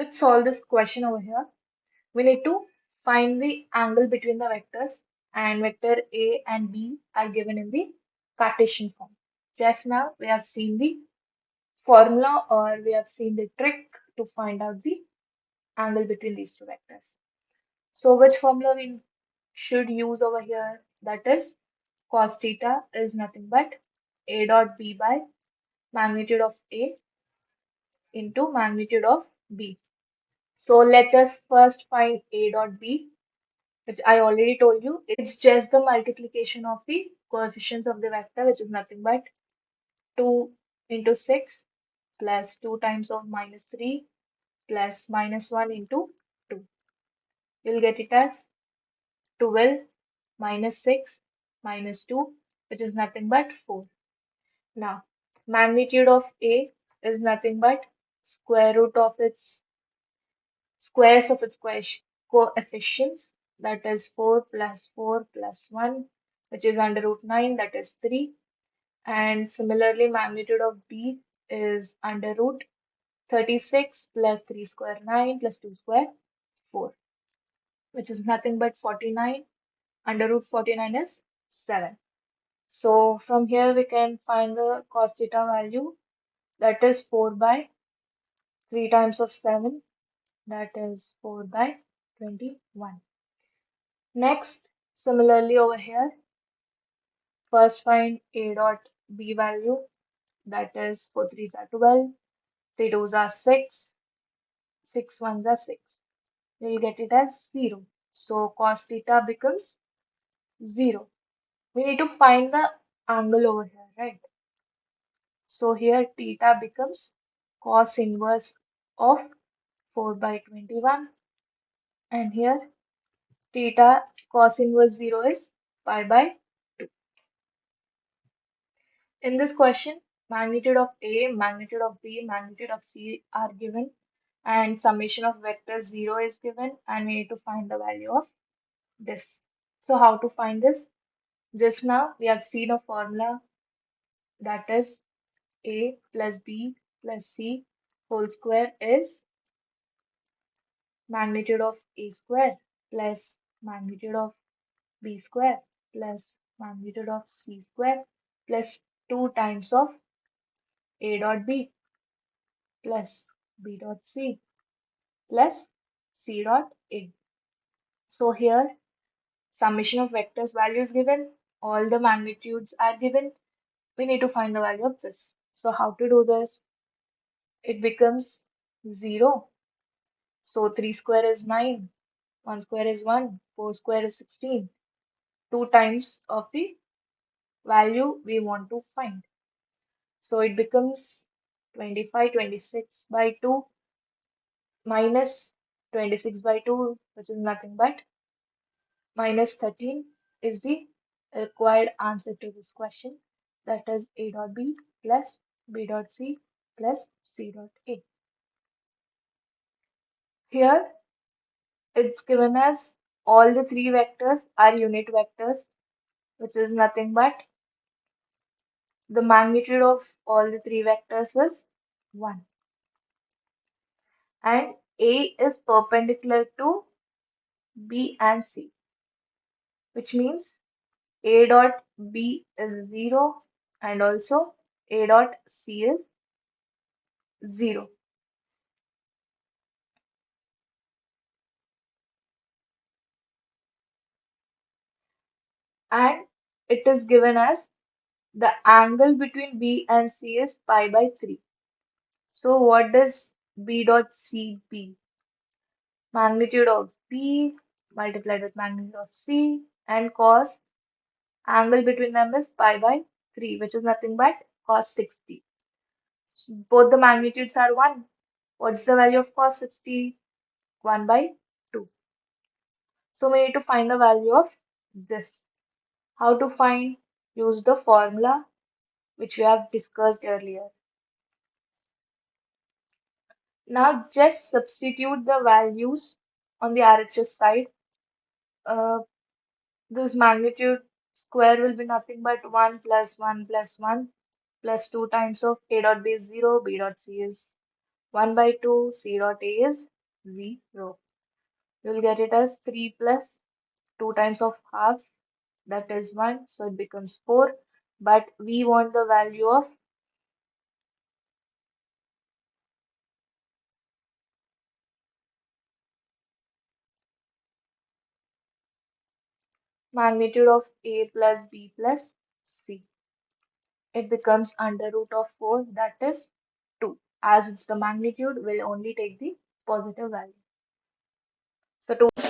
Let's solve this question over here. We need to find the angle between the vectors, and vector A and B are given in the Cartesian form. Just now we have seen the formula, or we have seen the trick to find out the angle between these two vectors. So which formula we should use over here? That is cos theta is nothing but A dot B by magnitude of A into magnitude of B. So let us first find A dot B, which I already told you. It's just the multiplication of the coefficients of the vector, which is nothing but 2 into 6 plus 2 times of minus 3 plus minus 1 into 2. You'll get it as 12 minus 6 minus 2, which is nothing but 4. Now, magnitude of A is nothing but square root of its squares of its coefficients, that is 4 plus 4 plus 1, which is under root 9, that is 3. And similarly, magnitude of B is under root 36 plus 3 square 9 plus 2 square 4, which is nothing but 49. Under root 49 is 7. So from here we can find the cos theta value, that is 4 by 3 times of 7, that is 4 by 21. Next, similarly over here, first find A dot B value, that is 4 3s are 12, 3 2s are 6, 6 1s are 6. We'll get it as 0. So cos theta becomes 0. We need to find the angle over here, right? So here theta becomes cos inverse of 4 by 21, and here theta cos inverse 0 is pi by 2. In this question, magnitude of A, magnitude of B, magnitude of C are given, and summation of vectors 0 is given, and we need to find the value of this. So how to find this? Just now we have seen a formula, that is A plus B plus C whole square is magnitude of A square plus magnitude of B square plus magnitude of C square plus 2 times of A dot B plus B dot C plus C dot A. So here summation of vectors value is given, all the magnitudes are given. We need to find the value of this. So how to do this? It becomes 0. So 3 square is 9, 1 square is 1, 4 square is 16. 2 times of the value we want to find. So it becomes 25, 26 by 2 minus 26 by 2, which is nothing but minus 13 is the required answer to this question. That is A dot B plus B dot C plus C dot A. Here it's given as all the three vectors are unit vectors, which is nothing but the magnitude of all the three vectors is 1. And A is perpendicular to B and C, which means A dot B is 0 and also A dot C is 0. And it is given as the angle between B and C is pi by 3. So what does B dot C be? Magnitude of B multiplied with magnitude of C, and cos angle between them is pi by 3, which is nothing but cos 60. So both the magnitudes are 1. What's the value of cos 60? 1 by 2. So we need to find the value of this. How to find? Use the formula which we have discussed earlier. Now just substitute the values on the RHS side. Uh, this magnitude square will be nothing but 1 plus 1 plus 1 plus 2 times of A dot B is 0, B dot C is 1 by 2, C dot A is 0. You'll get it as 3 plus 2 times of half, that is 1, so it becomes 4. But we want the value of magnitude of A plus B plus C. It becomes under root of 4, that is 2. As it's the magnitude, we'll only take the positive value. So to